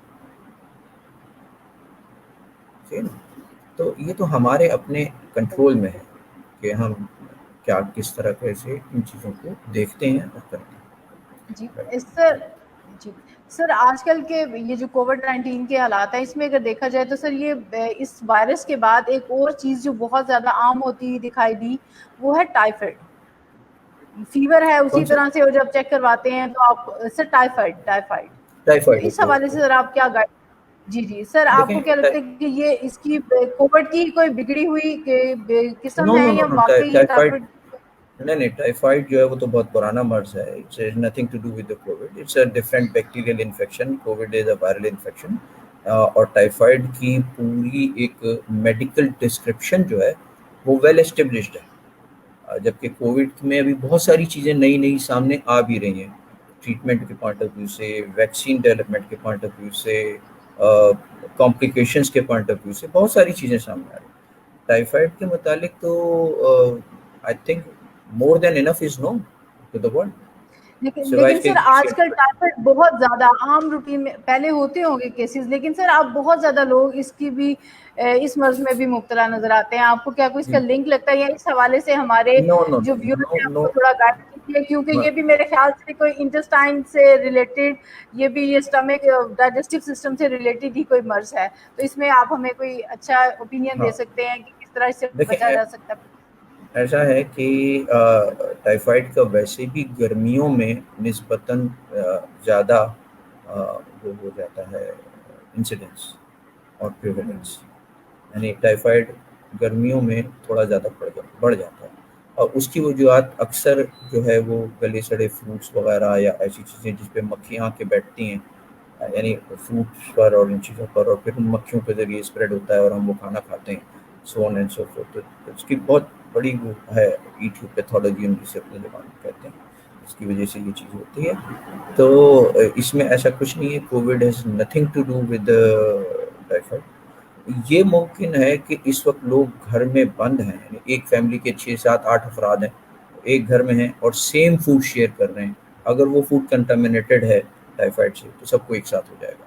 ٹھیک ہے نا؟ تو یہ تو ہمارے اپنے کنٹرول میں ہے کہ ہم کیا کس طرح سے ان چیزوں کو دیکھتے ہیں اور کرتے جی ہیں. اس سر جی سر، آج کل کے یہ جو کووڈ-19 کے حالات ہیں، اس میں اگر دیکھا جائے تو سر یہ اس وائرس کے بعد ایک اور چیز جو بہت زیادہ عام ہوتی دکھائی دی، وہ ہے ٹائیفائڈ فیور ہے. اسی کون سا؟ طرح سے وہ جب چیک کرواتے ہیں تو آپ سر ٹائیفائڈ تو ٹائیفائڈ، اس اوکے حوالے اوکے. سے سر آپ کیا گائڈ. جی سر، آپ دیکھیں کو کیا لگتا ہے کہ یہ اس کی کووڈ کی کوئی بگڑی ہوئی قسم نو ہے نو نو یا نو واقعی یہ ٹائیفائڈ ٹائیفائڈ؟ نہیں ٹائیفائڈ جو ہے وہ تو بہت پرانا مرض ہے. It's nothing to do with COVID. It's a different bacterial infection. COVID is a viral infection. اور ٹائیفائڈ کی پوری ایک میڈیکل ڈسکرپشن جو ہے وہ ویل اسٹیبلشڈ ہے. جبکہ کووڈ میں ابھی بہت ساری چیزیں نئی سامنے آ بھی رہی ہیں، ٹریٹمنٹ کے پوائنٹ آف ویو سے، ویکسین ڈیولپمنٹ کے پوائنٹ آف ویو سے، کمپلیکیشنز کے پوائنٹ آف ویو سے بہت ساری چیزیں سامنے آ رہی ہیں. ٹائیفائڈ کے متعلق تو I think more than enough is known to the world. سوائے لیکن کہ سر آج کل ٹائیفائڈ بہت زیادہ عام روٹین میں پہلے ہوتے ہوں گے کیسز، لیکن سر اب بہت زیادہ لوگ اس کی بھی اس مرض میں بھی مبتلا نظر آتے ہیں. آپ کو کیا کوئی اس کا لنک لگتا ہے یا اس حوالے سے ہمارے نو نو جو نو ویورز نو ہیں آپ نو کو تھوڑا گائڈ کیجیے، کیونکہ یہ بھی میرے خیال سے کوئی انٹسٹائن سے ریلیٹڈ، یہ بھی یہ اسٹمک ڈائجسٹو سسٹم سے ریلیٹڈ ہی کوئی مرض ہے. تو اس میں آپ ہمیں کوئی اچھا اوپینین دے ہاں سکتے ہیں کہ کس طرح اس سے دیکھیں بچا جا سکتا ہے؟ ایسا ہے کہ ٹائیفائڈ کا ویسے بھی گرمیوں میں نسبتاً زیادہ وہ ہو جاتا ہے انسیڈنس اور پریویلنس. یعنی ٹائیفائڈ گرمیوں میں تھوڑا زیادہ بڑھ جاتا ہے. اور اس کی وجوہات اکثر جو ہے وہ گلے سڑے فروٹس وغیرہ یا ایسی چیزیں جس پہ مکھیاں کے بیٹھتی ہیں، یعنی فروٹس پر اور ان چیزوں پر، اور پھر ان مکھیوں کے ذریعے اسپریڈ ہوتا ہے اور ہم وہ کھانا کھاتے ہیں. سو آن اینڈ سو فورتھ. اس کی بہت بڑی وہ ہے ایٹیو پیتھولوجی، ہم جسے اپنے زبان میں کہتے ہیں. اس کی وجہ سے یہ چیز ہوتی ہے. تو اس میں ایسا کچھ نہیں ہے. COVID has nothing to do with typhoid. یہ ممکن ہے کہ اس وقت لوگ گھر میں بند ہیں، یعنی ایک فیملی کے 6 7 8 افراد ہیں، ایک گھر میں ہیں اور سیم فوڈ شیئر کر رہے ہیں. اگر وہ فوڈ کنٹامنیٹڈ ہے ٹائیفائڈ سے تو سب کو ایک ساتھ ہو جائے گا.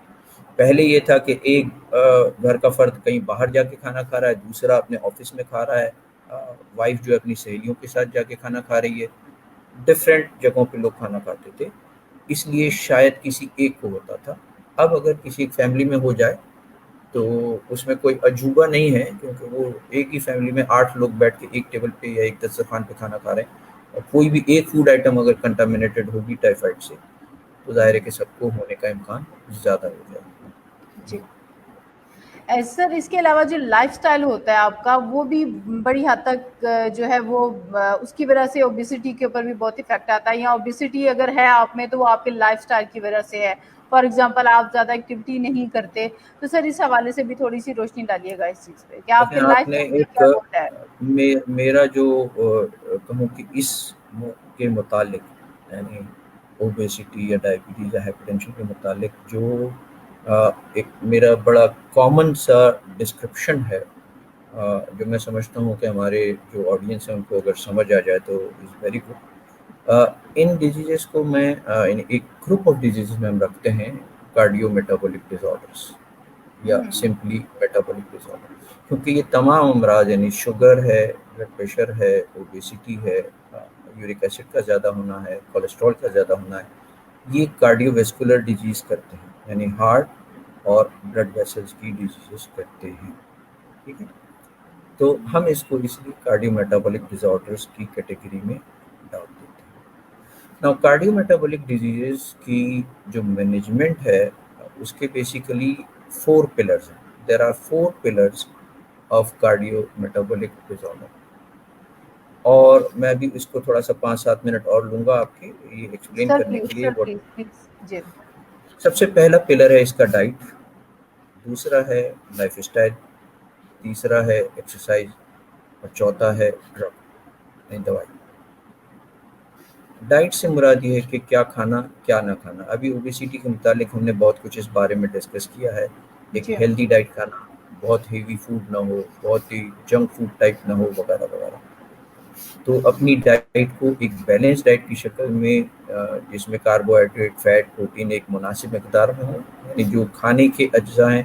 پہلے یہ تھا کہ ایک گھر کا فرد کہیں باہر جا کے کھانا کھا رہا ہے، دوسرا اپنے آفس میں کھا رہا ہے، وائف جو ہے اپنی سہیلیوں کے ساتھ جا کے کھانا کھا رہی ہے. ڈفرینٹ جگہوں پہ لوگ کھانا کھاتے تھے، اس لیے شاید کسی ایک کو ہوتا تھا. اب اگر کسی ایک فیملی میں ہو جائے تو اس میں کوئی عجوبہ نہیں ہے، کیونکہ وہ ایک ہی فیملی میں 8 لوگ بیٹھ کے ایک ٹیبل پہ یا ایک دسترخوان پہ کھانا کھا رہے ہیں. اور کوئی بھی ایک فوڈ آئٹم اگر کنٹامنیٹڈ ہوگی ٹائیفائڈ سے تو ظاہر ہے کہ سب کو ہونے کا امکان زیادہ ہو جائے گا. جی سر، اس کے علاوہ جو لائف سٹائل ہوتا ہے آپ کا، وہ بھی بڑی حد تک جو ہے وہ اس کی وجہ سے اوبیسٹی کے اوپر بھی بہت افیکٹ آتا ہے. یا اوبیسٹی اگر ہے آپ میں تو وہ آپ کے لائف سٹائل کی وجہ سے ہے. فار ایگزامپل آپ زیادہ ایکٹیویٹی نہیں کرتے، تو سر اس حوالے سے بھی تھوڑی سی روشنی ڈالیے گا اس چیز پہ کہ آپ دیکھیں کے آپ لائف نے سٹائل کا ایک کیا رول ہے. میرا جو کہوں کہ اس کے متعلق، یعنی اوبیسٹی یا ڈائبٹیز یا ہائپرٹینشن کے متعلق جو ایک میرا بڑا کامن سا ڈسکرپشن ہے، جو میں سمجھتا ہوں کہ ہمارے جو آڈینس ہیں ان کو اگر سمجھ آ جائے تو is very good. In diseases کو میں یعنی ایک گروپ آف ڈیزیزز میں ہم رکھتے ہیں کارڈیو میٹابولک ڈیز آرڈرس یا سمپلی میٹابولک ڈیز آرڈر. کیونکہ یہ تمام امراض، یعنی شوگر ہے، بلڈ پریشر ہے، اوبیسٹی ہے، یورک ایسڈ کا زیادہ ہونا ہے، کولیسٹرول کا زیادہ ہونا ہے، یہ کارڈیو ویسکولر ڈیزیز کرتے ہیں، یعنی ہارٹ اور بلڈ ویسلز کی ڈیزیزز کرتے ہیں. ٹھیک ہے، تو ہم اس کو اس لیے کارڈیو میٹابولک ڈیز آرڈرس کی کیٹیگری میں ڈال دیتے ہیں. نا کارڈیو میٹابولک ڈیزیزز کی جو مینجمنٹ ہے اس کے بیسیکلی 4 پلرز ہیں. There are 4 pillars of cardio metabolic disorder. اور میں بھی اس کو تھوڑا سا 5 7 منٹ اور لوں گا آپ کے یہ ایکسپلین سر کرنے پلیز کے لیے. سر پلیز پلیز جی. سب سے پہلا پلر ہے اس کا ڈائٹ، دوسرا ہے لائف اسٹائل، تیسرا ہے ایکسرسائز، اور چوتھا ہے ڈرگ یعنی دوائی. ڈائٹ سے مراد یہ ہے کہ کیا کھانا کیا نہ کھانا. ابھی اوبیسٹی کے متعلق ہم نے بہت کچھ اس بارے میں ڈسکس کیا ہے. ایک جی ہیلدی ڈائٹ کھانا، بہت ہیوی فوڈ نہ ہو، بہت ہی جنک فوڈ ٹائپ نہ ہو، وغیرہ وغیرہ. تو اپنی ڈائٹ کو ایک بیلنس ڈائٹ کی شکل میں جس میں کاربوہائیڈریٹ، فیٹ، پروٹین ایک مناسب مقدار میں ہو، یعنی جو کھانے کے اجزاء ہیں،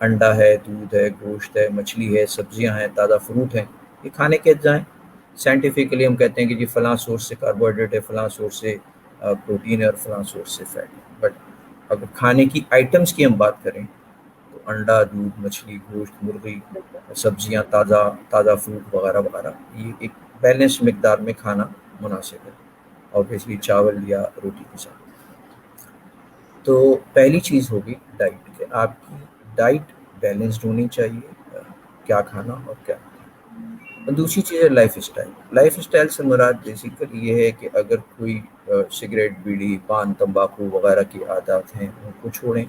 انڈا ہے، دودھ ہے، گوشت ہے، مچھلی ہے، سبزیاں ہیں، تازہ فروٹ ہیں، یہ کھانے کے اجزاء ہیں. سائنٹیفکلی ہم کہتے ہیں کہ جی فلاں سورس سے کاربوہائیڈریٹ ہے، فلاں سورس سے پروٹین ہے اور فلاں سورس سے فیٹ ہے. بٹ اگر کھانے کی آئٹمس کی ہم بات کریں تو انڈا، دودھ، مچھلی، گوشت، مرغی، سبزیاں، تازہ تازہ فروٹ وغیرہ وغیرہ، یہ ایک بیلنس مقدار میں کھانا مناسب ہے، اوبیسلی چاول یا روٹی کے ساتھ۔ تو پہلی چیز ہوگی ڈائٹ، کہ آپ کی ڈائٹ بیلنسڈ ہونی چاہیے، کیا کھانا اور کیا کھانا۔ اور دوسری چیز ہے لائف اسٹائل۔ لائف اسٹائل سے مراد بیسیکلی یہ ہے کہ اگر کوئی سگریٹ، بیڑی، پان، تمباکو وغیرہ کی عادات ہیں ان کو چھوڑیں،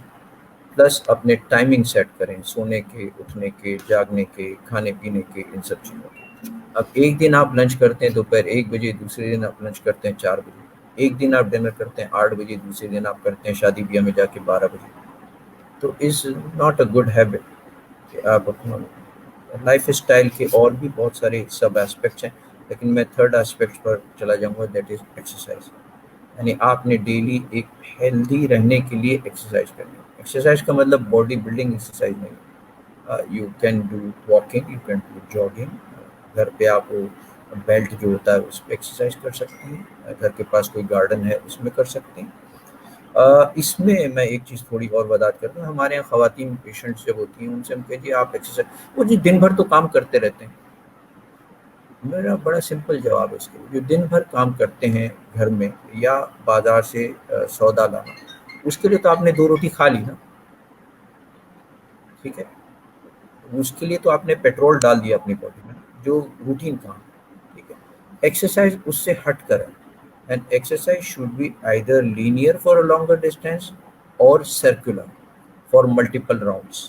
پلس اپنے ٹائمنگ سیٹ کریں، سونے کے، اٹھنے کے، جاگنے کے، کھانے پینے کے، ان سب چیزوں کے۔ اب ایک دن آپ لنچ کرتے ہیں دوپہر 1 بجے، دوسرے دن آپ لنچ کرتے ہیں 4 بجے، ایک دن آپ ڈنر کرتے ہیں 8 بجے، دوسرے دن آپ کرتے ہیں شادی بیاہ میں جا کے 12 بجے، تو is not a good habit کہ آپ اپنا لائف اسٹائل کے اور بھی بہت سارے سب اسپیکٹس ہیں، لیکن میں تھرڈ اسپیکٹ پر چلا جاؤں گا، دیٹ از ایکسرسائز۔ یعنی آپ نے ڈیلی ایک ہیلدی رہنے کے لیے ایکسرسائز کرنی ہے۔ ایکسرسائز کا مطلب باڈی بلڈنگ ایکسرسائز نہیں، you can do walking, you can do jogging, گھر پہ آپ بیلٹ جو ہوتا ہے اس پہ ایکسرسائز کر سکتے ہیں، گھر کے پاس کوئی گارڈن ہے اس میں کر سکتے ہیں۔ اس میں میں ایک چیز تھوڑی اور وضاحت کرتا ہوں، ہمارے یہاں خواتین پیشنٹس جب ہوتی ہیں ان سے ہم کہتے ہیں آپ ایکسرسائز، وہ جی دن بھر تو کام کرتے رہتے ہیں۔ میرا بڑا سمپل جواب ہے اس کے، جو دن بھر کام کرتے ہیں گھر میں یا بازار سے سودا لانا، اس کے لیے تو آپ نے 2 روٹی کھا لی نا، ٹھیک ہے، اس کے لیے تو آپ نے پیٹرول ڈال دیا اپنی باڈی میں، جو روٹین کام، ٹھیک ہے۔ ایکسرسائز اس سے ہٹ کر ہے، and exercise should be either linear for a longer distance اور سرکولر فار ملٹیپل راؤنڈس۔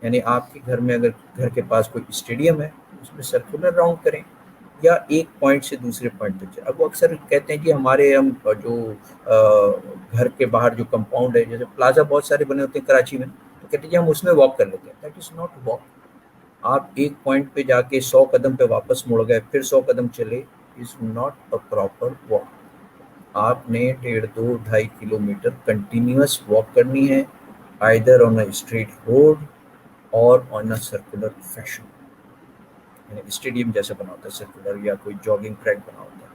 یعنی آپ کے گھر میں اگر گھر کے پاس کوئی اسٹیڈیم ہے اس میں سرکولر راؤنڈ کریں، یا ایک پوائنٹ سے دوسرے پوائنٹ تک جائیں۔ اب وہ اکثر کہتے ہیں کہ ہمارے ہم جو گھر کے باہر جو کمپاؤنڈ ہے، جیسے پلازا بہت سارے بنے ہوتے ہیں کراچی میں، تو کہتے ہیں کہ ہم اس میں واک کر لیتے ہیں، دیٹ از ناٹ واک۔ آپ ایک پوائنٹ پہ جا کے 100 قدم پہ واپس مڑ گئے پھر 100 قدم چلے، is not a proper walk. آپ نے 1.5 2 2.5 کلومیٹر کنٹینیوس واک کرنی ہے، either on a straight road اور آن اے سرکولر فیشن، یعنی اسٹیڈیم جیسے بنا ہوتا ہے سرکولر، یا کوئی جاگنگ ٹریک بنا ہوتا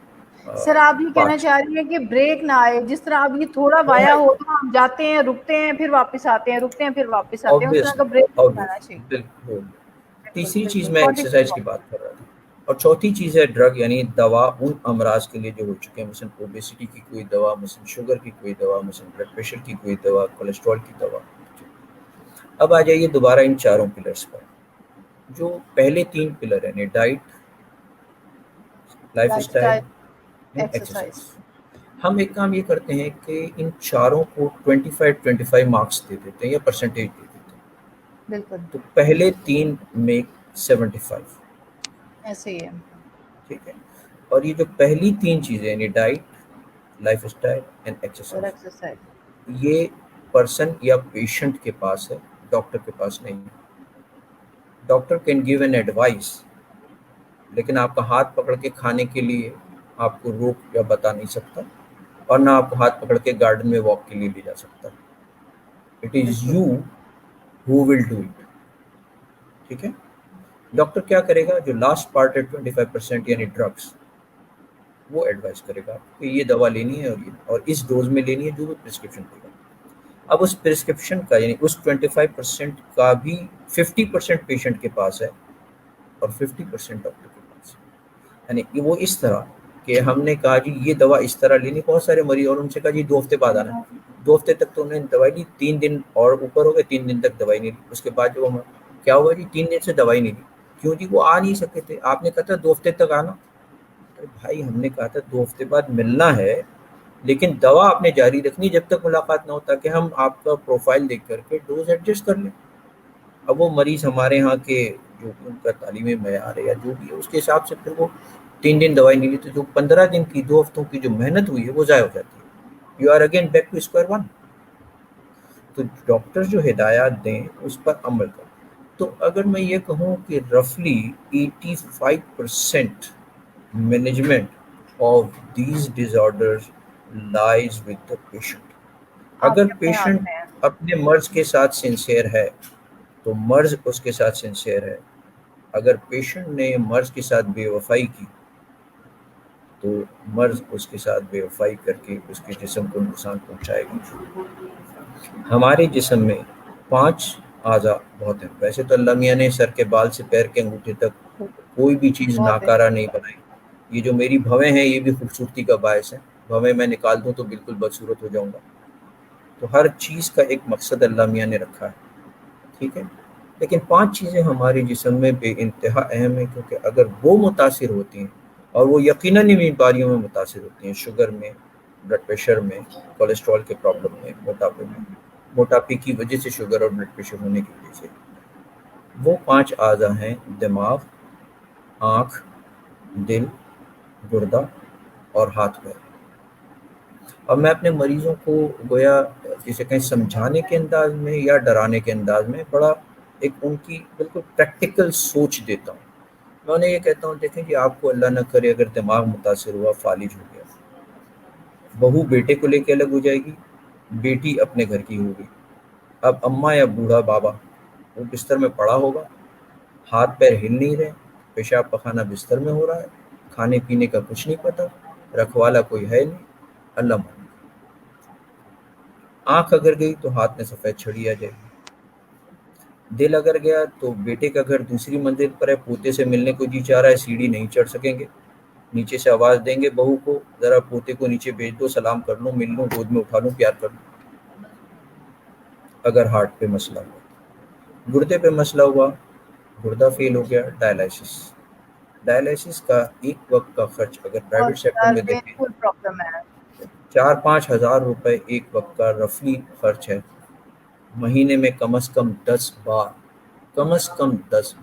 ہے سر آپ یہ کہنا پارک۔ چاہ رہی ہیں کہ بریک نہ آئے، جس طرح اب یہ تھوڑا وایا ہو تو ہم جاتے ہیں، رکتے ہیں، پھر واپس آتے ہیں، رکتے ہیں، پھر واپس آتے ہیں، اس طرح آبویسلی، کا بریک نہیں آنا آبویسلی، چاہیے۔ بالکل۔ بالکل تیسری چیز بالکل، میں ایکسرسائز کی کنٹینیو۔ بات کر رہا تھا، اور چوتھی چیز ہے ڈرگ، یعنی دوا ان امراض کے لیے جو ہو چکے ہیں، مثلا اوبیسٹی کی کوئی دوا، مثلا شوگر کی کوئی دوا، مثلا بلڈ پریشر کی کوئی دوا، کولیسٹرول کی دوا۔ اب آ جائیے دوبارہ ان چاروں پلرس پر۔ جو پہلے 3 پلر ہیں، diet, life life style, style, exercise, exercise. ہم ایک کام یہ کرتے ہیں کہ ان چاروں کو 25 مارکس دے دیتے ہیں یا پرسنٹیج دے دیتے ہیں۔ بالکل تو پہلے 3 میں 75، ایسے ہی ہے۔ ٹھیک ہے۔ اور یہ جو پہلی 3 چیزیں یعنی ڈائٹ، لائف اسٹائل اینڈ اور ایکسرسائز، ایکسرسائز۔ یہ پرسن یا پیشنٹ کے پاس ہے، ڈاکٹر کے پاس نہیں ہے۔ Doctor can give an advice, لیکن آپ کا ہاتھ پکڑ کے کھانے کے لیے آپ کو روک یا بتا نہیں سکتا، اور نہ آپ کو ہاتھ پکڑ کے گارڈن میں واک کے لیے لے جا سکتا۔ اٹ از بالکل you who will do it, ٹھیک ہے۔ ڈاکٹر کیا کرے گا؟ جو لاسٹ پارٹ ہے 25% یعنی ڈرگس، وہ ایڈوائز کرے گا کہ یہ دوا لینی ہے اور اس ڈوز میں لینی ہے، جو وہ پرسکرپشن دے گا۔ اب اس پرسکرپشن کا یعنی اس 25% کا بھی 50% پیشنٹ کے پاس ہے اور 50% ڈاکٹر کے پاس ہے۔ یعنی وہ اس طرح کہ ہم نے کہا جی یہ دوا اس طرح لینی، بہت سارے مریض، اور ان سے کہا جی 2 ہفتے بعد آنا ہے، 2 ہفتے تک تو انہوں نے دوائی لی، 3 دن اور اوپر ہو گئے، 3 دن تک دوائی نہیں لی، اس کے بعد جو کیا ہوا جی 3 دن سے دوائی نہیں لی، کیوں جی وہ آ نہیں سکے تھے، آپ نے کہا تھا 2 ہفتے تک آنا۔ ارے بھائی ہم نے کہا تھا 2 ہفتے بعد ملنا ہے، لیکن دوا آپ نے جاری رکھنی جب تک ملاقات نہ ہو، تاکہ ہم آپ کا پروفائل دیکھ کر کے ڈوز ایڈجسٹ کر لیں۔ اب وہ مریض ہمارے ہاں کے جو ان کا تعلیمی معیار ہے یا جو بھی ہے اس کے حساب سے پھر وہ 3 دن دوائی نہیں لی، تو جو 15 دن کی 2 ہفتوں کی جو محنت ہوئی ہے وہ ضائع ہو جاتی ہے، you are again back to square one. تو ڈاکٹر جو ہدایات دیں اس پر عمل کریں۔ تو اگر میں یہ کہوں کہ رفلی 85% management of these disorders lies with the patient. آپ اگر کے اپنے ہاتھ میں ہے۔ پیشنٹ اپنے مرض کے ساتھ سنسیئر ہے تو مرض اس کے ساتھ سنسیئر ہے، اگر پیشنٹ نے مرض کے ساتھ بے وفائی کی تو مرض اس کے ساتھ بے وفائی کر کے اس کے جسم کو نقصان پہنچائے گا۔ ہمارے جسم میں 5 اعضاء بہت ہیں۔ ویسے تو اللہ میاں نے سر کے بال سے پیر کے انگوٹھے تک کوئی بھی چیز بہت ناکارہ نہیں بنائی۔ یہ جو میری بھویں ہیں یہ بھی خوبصورتی کا باعث ہیں، بھویں میں نکال دوں تو بالکل بدصورت ہو جاؤں گا۔ تو ہر چیز کا ایک مقصد اللہ میاں نے رکھا ہے، ٹھیک ہے۔ لیکن 5 چیزیں ہمارے جسم میں بے انتہا اہم ہیں، کیونکہ اگر وہ متاثر ہوتی ہیں، اور وہ یقیناً بیماریوں میں متاثر ہوتی ہیں، شوگر میں، بلڈ پریشر میں، کولیسٹرول کے پرابلم میں، موٹاپے میں، موٹاپے کی وجہ سے شوگر اور بلڈ پریشر ہونے کی وجہ سے۔ وہ 5 اعضاء ہیں: دماغ، آنکھ، دل، گردہ اور ہاتھ پیر۔ اور میں اپنے مریضوں کو گویا جسے کہیں سمجھانے کے انداز میں یا ڈرانے کے انداز میں بڑا ایک ان کی بالکل پریکٹیکل سوچ دیتا ہوں۔ میں انہیں یہ کہتا ہوں، دیکھیں کہ آپ کو اللہ نہ کرے اگر دماغ متاثر ہوا، فالج ہو گیا، بہو بیٹے کو لے کے الگ ہو جائے گی، بیٹی اپنے گھر کی ہوگی۔ اب اماں یا بوڑھا بابا وہ بستر میں پڑا ہوگا، ہاتھ پیر ہل نہیں رہے، پیشاب پخانہ بستر میں ہو رہا ہے، کھانے پینے کا کچھ نہیں پتہ، رکھوالا کوئی ہے نہیں، اللہ مانی۔ آنکھ اگر گئی تو ہاتھ میں سفید چھڑی آ جائے گی۔ دل اگر گیا تو بیٹے کا گھر دوسری منزل پر ہے، پوتے سے ملنے کو جی چاہ رہا ہے، سیڑھی نہیں چڑھ سکیں گے، نیچے سے آواز دیں گے بہو کو، ذرا پوتے کو نیچے بھیج دو، سلام کر لوں، مل لوں، گود میں اٹھا لوں، پیار کر لوں۔ اگر ہارٹ پہ مسئلہ ہوا، گردے پہ مسئلہ ہوا، گردہ فیل ہو گیا، ڈائلائسس کا ایک وقت کا خرچ اگر پرائیویٹ سیکٹر میں دیکھیں، پینفل پرابلم ہے۔ 4-5 ہزار روپے ایک وقت کا رفلی خرچ ہے۔ مہینے میں کم از کم 10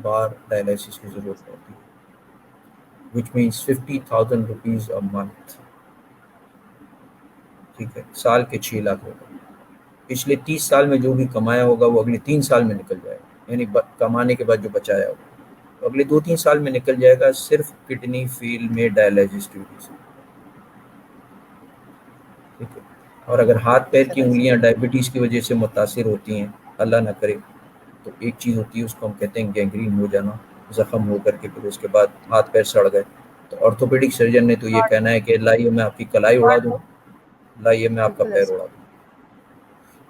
بار ڈائلائسس کی ضرورت ہوتی ہے، which means 50,000 rupees a month، ٹھیک ہے، سال کے 6 لاکھ روپے۔ پچھلے 30 سال میں جو بھی کمایا ہوگا وہ اگلے 3 سال میں نکل جائے گا، یعنی کمانے کے بعد جو بچایا ہوگا تو اگلے 2-3 سال میں نکل جائے گا، صرف کڈنی فیل میں ڈائلائسس کی وجہ سے، ٹھیک ہے۔ اور اگر ہاتھ پیر کی انگلیاں ڈائبٹیز کی وجہ سے متاثر ہوتی ہیں، اللہ نہ کرے، تو ایک چیز ہوتی ہے اس کو ہم کہتے ہیں گینگرین ہو جانا، زخم ہو کر کے پھر اس کے بعد ہاتھ پیر سڑ گئے، تو آرتھوپیڈک سرجن نے تو یہ کہنا ہے کہ لائیے میں آپ کی کلائی اڑا دوں، لائیے میں آپ کا پیر اڑا دوں۔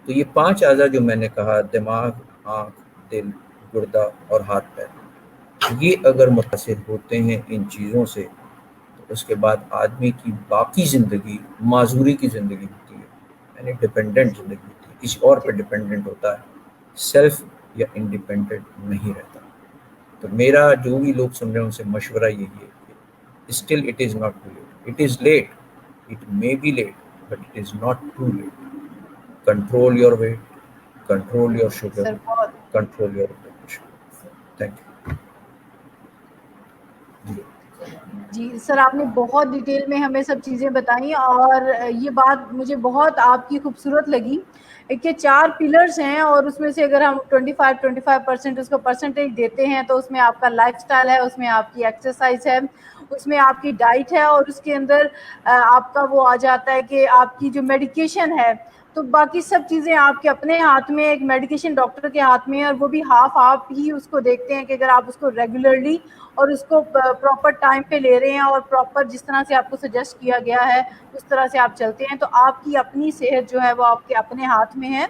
تو یہ 5 اعضاء جو میں نے کہا، دماغ، آنکھ، دل، گردہ اور ہاتھ پیر، یہ اگر متاثر ہوتے ہیں ان چیزوں سے، تو اس کے بعد آدمی کی باقی زندگی معذوری کی زندگی ہوتی ہے، یعنی ڈپینڈنٹ زندگی ہوتی ہے، کسی اور پہ ڈپینڈنٹ ہوتا ہے، سیلف یا انڈیپینڈنٹ نہیں رہتا۔ تو میرا جو بھی لوگ سن رہے ہیں ان سے مشورہ یہی ہے کہ still it is not too late, it is late, it may be late but it is not too late. Control your weight, control your sugar, control your blood pressure. Thank you. جی sir, آپ نے بہت detail میں ہمیں سب چیزیں بتائیں، اور یہ بات مجھے بہت آپ کی خوبصورت لگی کہ 4 پلرز ہیں، اور اس میں سے اگر ہم 25% اس کو پرسنٹیج دیتے ہیں تو اس میں آپ کا لائف سٹائل ہے، اس میں آپ کی ایکسرسائز ہے، اس میں آپ کی ڈائٹ ہے، اور اس کے اندر آپ کا وہ آ جاتا ہے کہ آپ کی جو میڈیکیشن ہے، تو باقی سب چیزیں آپ کے اپنے ہاتھ میں، ایک میڈیکیشن ڈاکٹر کے ہاتھ میں ہے، اور وہ بھی ہاف ہی اس کو دیکھتے ہیں کہ اگر آپ اس کو ریگولرلی اور اس کو پراپر ٹائم پہ لے رہے ہیں، اور پراپر جس طرح سے آپ کو سجیسٹ کیا گیا ہے اس طرح سے آپ چلتے ہیں، تو آپ کی اپنی صحت جو ہے وہ آپ کے اپنے ہاتھ میں ہے۔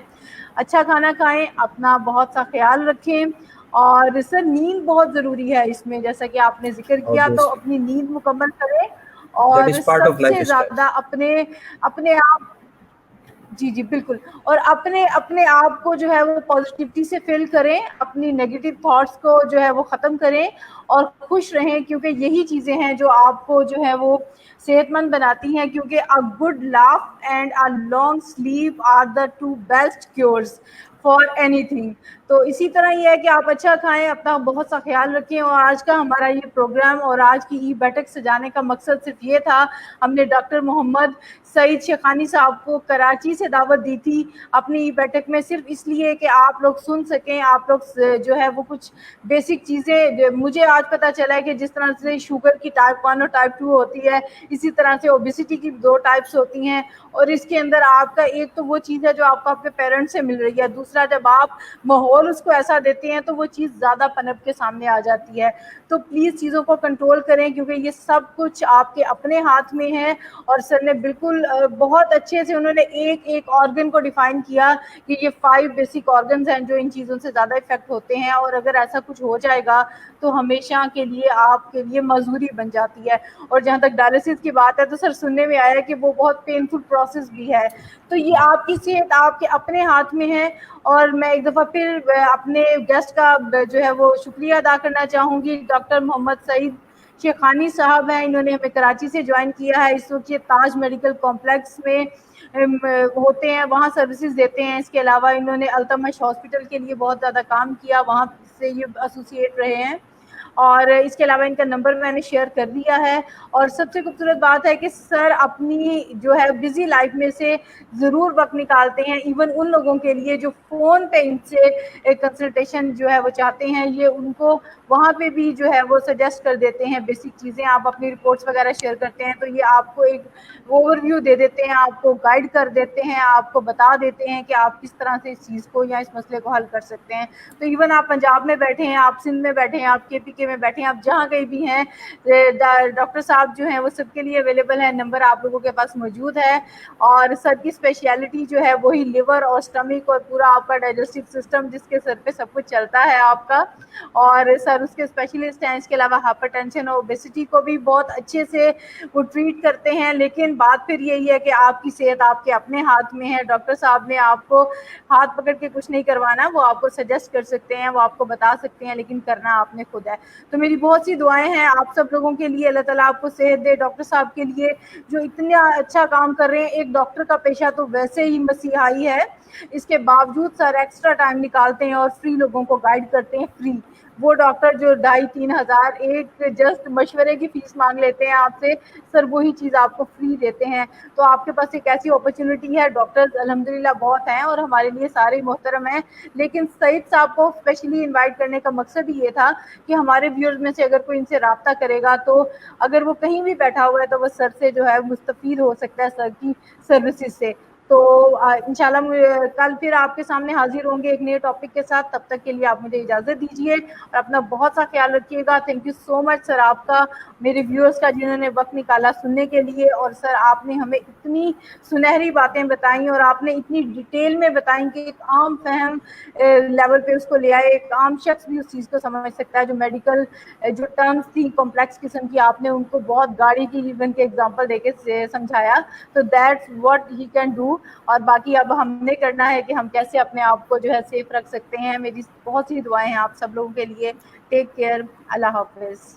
اچھا کھانا کھائیں، اپنا بہت سا خیال رکھیں، اور سر نیند بہت ضروری ہے اس میں، جیسا کہ آپ نے ذکر کیا، تو Obviously اپنی نیند مکمل کریں، that اور is part sub of life سے style۔ زیادہ اپنے آپ، جی بالکل، اور اپنے آپ کو جو ہے وہ پازیٹیوٹی سے فل کریں، اپنی نیگیٹو تھاٹس کو جو ہے وہ ختم کریں، اور خوش رہیں، کیونکہ یہی چیزیں ہیں جو آپ کو جو ہے وہ صحت مند بناتی ہیں، کیونکہ a good laugh and a long sleep are the 2 best cures for anything۔ تو اسی طرح یہ ہے کہ آپ اچھا کھائیں، اپنا بہت سا خیال رکھیں، اور آج کا ہمارا یہ پروگرام اور آج کی ای بیٹھک سجانے کا مقصد صرف یہ تھا، ہم نے ڈاکٹر محمد سعید شیخانی صاحب کو کراچی سے دعوت دی تھی اپنی ای بیٹھک میں، صرف اس لیے کہ آپ لوگ سن سکیں، آپ لوگ جو ہے وہ کچھ بیسک چیزیں، مجھے آج پتہ چلا ہے کہ جس طرح سے شوگر کی ٹائپ 1 اور ٹائپ 2 ہوتی ہے، اسی طرح سے اوبیسٹی کی 2 ٹائپس ہوتی ہیں، اور اس کے اندر آپ کا ایک تو وہ چیز ہے جو آپ کو آپ کے پیرنٹس سے مل رہی ہے، دوسرا دوسرا جب آپ ماحول اس کو ایسا دیتے ہیں تو وہ چیز زیادہ پنپ کے سامنے آ جاتی ہے. تو پلیز چیزوں کو کنٹرول کریں کیونکہ یہ سب کچھ آپ کے اپنے ہاتھ میں ہے. اور سر نے بالکل بہت اچھے سے انہوں نے ایک ایک آرگن کو ڈیفائن کیا کہ یہ 5 بیسک آرگنز ہیں جو ان چیزوں سے زیادہ افیکٹ ہوتے ہیں, اور اگر ایسا کچھ ہو جائے گا تو ہمیشہ کے لیے آپ کے لیے معذوری بن جاتی ہے. اور جہاں تک ڈائلسس کی بات ہے تو سر سننے میں آیا ہے کہ وہ بہت پینفل پروسیس بھی ہے. تو یہ آپ کی صحت آپ کے اپنے ہاتھ میں ہے. اور میں ایک دفعہ پھر اپنے گیسٹ کا جو ہے وہ شکریہ ادا کرنا چاہوں گی. ڈاکٹر محمد سعید شیخانی صاحب ہیں, انہوں نے ہمیں کراچی سے جوائن کیا ہے. اس وقت یہ تاج میڈیکل کمپلیکس میں ہوتے ہیں, وہاں سروسز دیتے ہیں. اس کے علاوہ انہوں نے التمش ہاسپٹل کے لیے بہت زیادہ کام کیا, وہاں سے یہ ایسوسیٹ رہے ہیں. اور اس کے علاوہ ان کا نمبر میں نے شیئر کر دیا ہے. اور سب سے خوبصورت بات ہے کہ سر اپنی جو ہے بزی لائف میں سے ضرور وقت نکالتے ہیں ایون ان لوگوں کے لیے جو فون پہ ان سے ایک کنسلٹیشن جو ہے وہ چاہتے ہیں. یہ ان کو وہاں پہ بھی جو ہے وہ سجیسٹ کر دیتے ہیں بیسک چیزیں. آپ اپنی رپورٹس وغیرہ شیئر کرتے ہیں تو یہ آپ کو ایک اوور ویو دے دیتے ہیں, آپ کو گائیڈ کر دیتے ہیں, آپ کو بتا دیتے ہیں کہ آپ کس طرح سے اس چیز کو یا اس مسئلے کو حل کر سکتے ہیں. تو ایون آپ پنجاب میں بیٹھے ہیں, آپ سندھ میں بیٹھے ہیں, آپ KPK میں بیٹھے ہیں, آپ جہاں کہیں بھی ہیں, ڈاکٹر صاحب جو ہیں وہ سب کے لیے اویلیبل ہے. نمبر آپ لوگوں کے پاس موجود ہے. اور سر کی اسپیشلٹی جو ہے وہی لیور اور اسٹمک اور پورا آپ کا ڈائجسٹو سسٹم جس کے سر پہ سب کچھ چلتا ہے آپ کا. اور سر اس کے اسپیشلسٹ ہیں. اس کے علاوہ ہائپر ٹینشن اور اوبیسٹی کو بھی بہت اچھے سے وہ ٹریٹ کرتے ہیں. لیکن بات پھر یہی ہے کہ آپ کی صحت آپ کے اپنے ہاتھ میں ہے. ڈاکٹر صاحب نے آپ کو ہاتھ پکڑ کے کچھ نہیں کروانا, وہ آپ کو سجیسٹ کر سکتے ہیں, وہ آپ کو بتا سکتے ہیں, لیکن کرنا آپ نے خود ہے. تو میری بہت سی دعائیں ہیں آپ سب لوگوں کے لیے, اللہ تعالیٰ آپ کو صحت دے. ڈاکٹر صاحب کے لیے جو اتنا اچھا کام کر رہے ہیں, ایک ڈاکٹر کا پیشہ تو ویسے ہی مسیحائی ہے, اس کے باوجود سر ایکسٹرا ٹائم نکالتے ہیں اور فری لوگوں کو گائیڈ کرتے ہیں. فری وہ ڈاکٹر جو 2,500-3 ہزار ایک جسٹ مشورے کی فیس مانگ لیتے ہیں آپ سے, سر وہی چیز آپ کو فری دیتے ہیں. تو آپ کے پاس ایک ایسی اپرچونٹی ہے. ڈاکٹرز الحمدللہ بہت ہیں اور ہمارے لیے سارے محترم ہیں, لیکن سعید صاحب کو اسپیشلی انوائٹ کرنے کا مقصد ہی یہ تھا کہ ہمارے ویورز میں سے اگر کوئی ان سے رابطہ کرے گا تو اگر وہ کہیں بھی بیٹھا ہوا ہے تو وہ سر سے جو ہے مستفید ہو سکتا ہے, سر کی سروسز سے. تو انشاءاللہ کل پھر آپ کے سامنے حاضر ہوں گے ایک نئے ٹاپک کے ساتھ. تب تک کے لیے آپ مجھے اجازت دیجیے اور اپنا بہت سا خیال رکھیے گا. تھینک یو سو مچ سر آپ کا, میرے ویورز کا, جنہوں نے وقت نکالا سننے کے لیے. اور سر آپ نے ہمیں اتنی سنہری باتیں بتائیں اور آپ نے اتنی ڈیٹیل میں بتائیں کہ ایک عام فہم لیول پہ اس کو لے آئے. ایک عام شخص بھی اس چیز کو سمجھ سکتا ہے. جو میڈیکل جو ٹرمز تھی کمپلیکس قسم کی, آپ نے ان کو بہت گاڑی کی ایون کے ایگزامپل دے کے سمجھایا. تو that's what he can do. اور باقی اب ہم نے کرنا ہے کہ ہم کیسے اپنے آپ کو جو ہے سیف رکھ سکتے ہیں. میری بہت سی دعائیں ہیں آپ سب لوگوں کے لیے. Take care. اللہ حافظ.